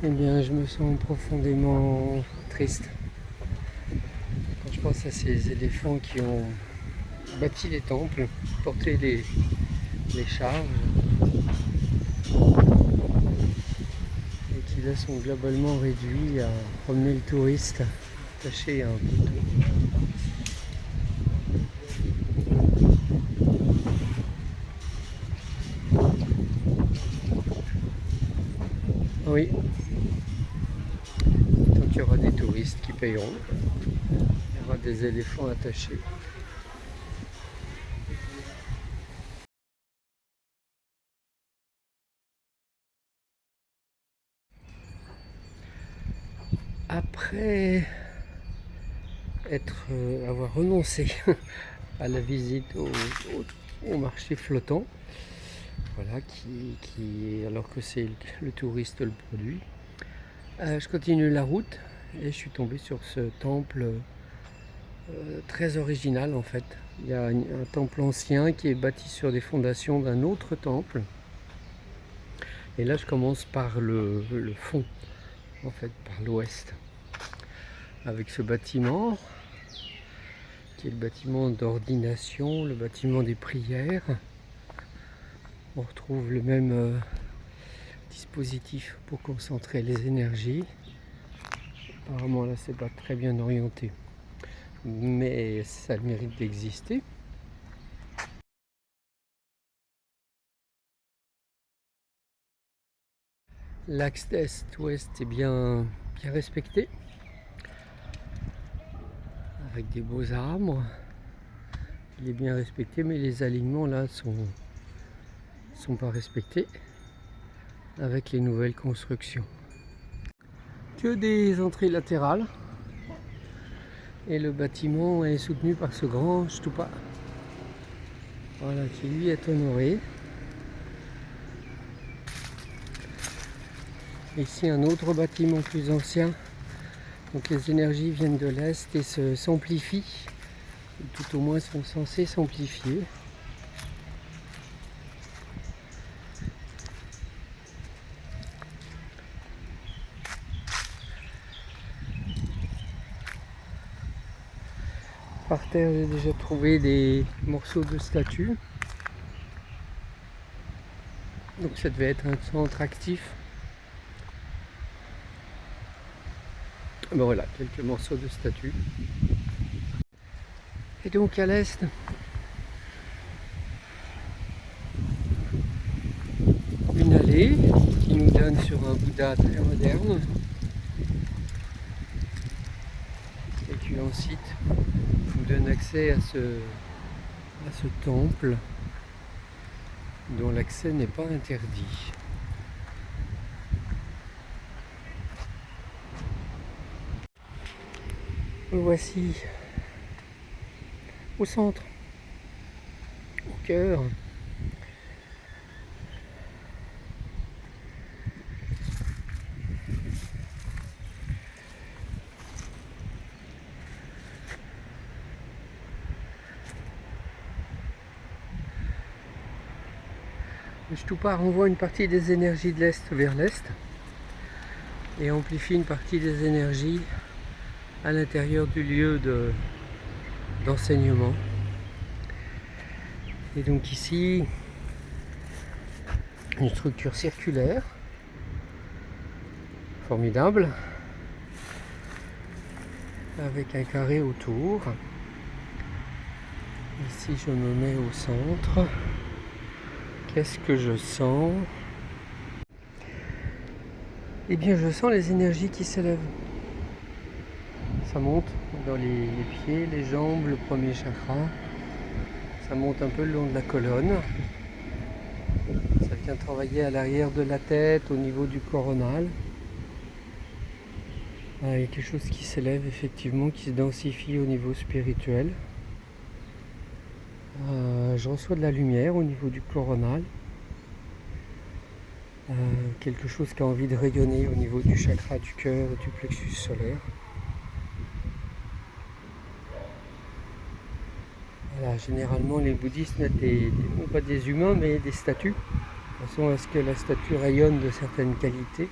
Eh bien, je me sens profondément triste quand je pense à ces éléphants qui ont bâti les temples, porté les charges et qui là sont globalement réduits à promener le touriste attaché à un poteau. Oui, tant qu'il y aura des touristes qui payeront, il y aura des éléphants attachés. Après avoir renoncé à la visite au marché flottant, voilà, alors que c'est le touriste le produit, je continue la route et je suis tombé sur ce temple très original en fait. Il y a un temple ancien qui est bâti sur des fondations d'un autre temple. Et là je commence par le fond, en fait, par l'ouest, avec ce bâtiment qui est le bâtiment d'ordination, le bâtiment des prières. On retrouve le même dispositif pour concentrer les énergies. Apparemment là c'est pas très bien orienté, mais ça a le mérite d'exister. L'axe est-ouest est bien respecté, avec des beaux arbres. Il est bien respecté, mais les alignements là sont pas respectés avec les nouvelles constructions. Que des entrées latérales, et le bâtiment est soutenu par ce grand stupa, voilà, qui lui est honoré. Ici un autre bâtiment plus ancien, donc les énergies viennent de l'est et s'amplifient, tout au moins sont censées s'amplifier. Par terre, j'ai déjà trouvé des morceaux de statues. Donc ça devait être un centre actif. Ben voilà, quelques morceaux de statues. Et donc à l'est, une allée qui nous donne sur un Bouddha très moderne. Et qui ensuite nous donne accès à ce temple dont l'accès n'est pas interdit. Nous voici au centre, au cœur. Le stupa renvoie une partie des énergies de l'est vers l'est et amplifie une partie des énergies à l'intérieur du lieu d'enseignement. Et donc ici, une structure circulaire, formidable, avec un carré autour. Ici je me mets au centre. Qu'est-ce que je sens? Eh bien je sens les énergies qui s'élèvent. Ça monte dans les pieds, les jambes, le premier chakra. Ça monte un peu le long de la colonne. Ça vient travailler à l'arrière de la tête, au niveau du coronal. Il y a quelque chose qui s'élève effectivement, qui se densifie au niveau spirituel. Je reçois de la lumière au niveau du coronal. Quelque chose qui a envie de rayonner au niveau du chakra du cœur et du plexus solaire. Voilà, généralement les bouddhistes n'ont pas des humains mais des statues, de façon à ce que la statue rayonne de certaines qualités.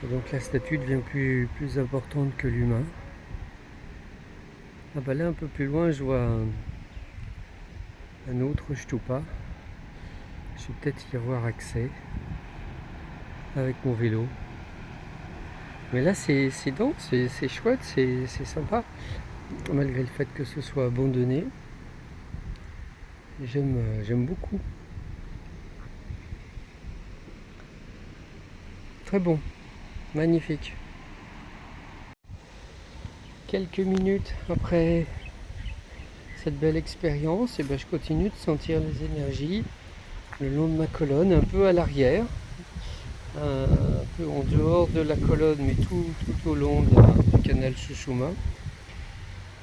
Et donc la statue devient plus importante que l'humain. Ah bah là un peu plus loin je vois un autre stupa. Je vais peut-être y avoir accès avec mon vélo. Mais là c'est dense, c'est chouette, c'est sympa. Malgré le fait que ce soit abandonné. J'aime beaucoup. Très bon, magnifique. Quelques minutes après cette belle expérience, et ben je continue de sentir les énergies le long de ma colonne, un peu à l'arrière, un peu en dehors de la colonne, mais tout au long du canal Sushuma.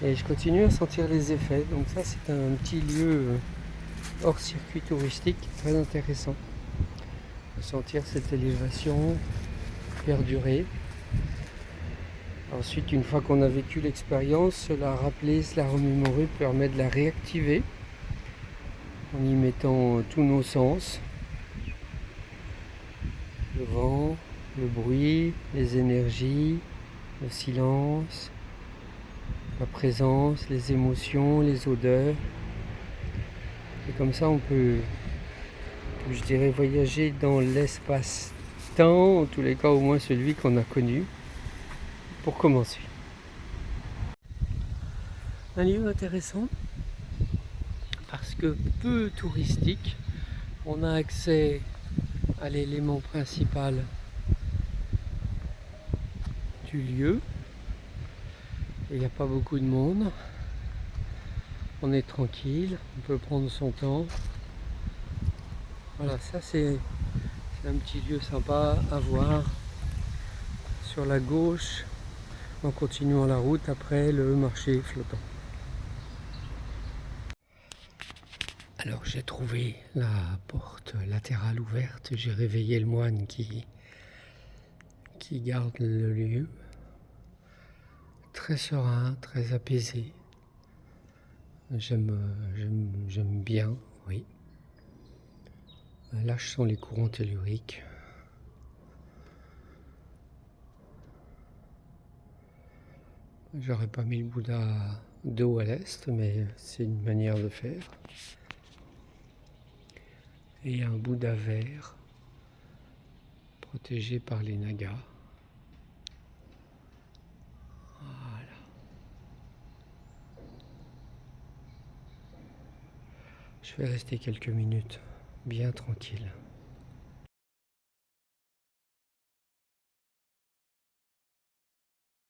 Et je continue à sentir les effets. Donc ça, c'est un petit lieu hors circuit touristique très intéressant. De sentir cette élévation perdurer. Ensuite, une fois qu'on a vécu l'expérience, se la rappeler, se la remémorer permet de la réactiver en y mettant tous nos sens. Le vent, le bruit, les énergies, le silence, la présence, les émotions, les odeurs. Et comme ça, on peut, je dirais, voyager dans l'espace-temps, en tous les cas au moins celui qu'on a connu, pour commencer. Un lieu intéressant parce que peu touristique. On a accès à l'élément principal du lieu. Il n'y a pas beaucoup de monde. On est tranquille, on peut prendre son temps. Voilà, ça c'est un petit lieu sympa à voir. Sur la gauche, en continuant la route après le marché flottant. Alors j'ai trouvé la porte latérale ouverte, j'ai réveillé le moine qui garde le lieu. Très serein, très apaisé. J'aime bien, oui. Là, sont les courants telluriques. J'aurais pas mis le Bouddha dos à l'est, mais c'est une manière de faire. Et il y a un Bouddha vert, protégé par les Nagas. Voilà. Je vais rester quelques minutes, bien tranquille.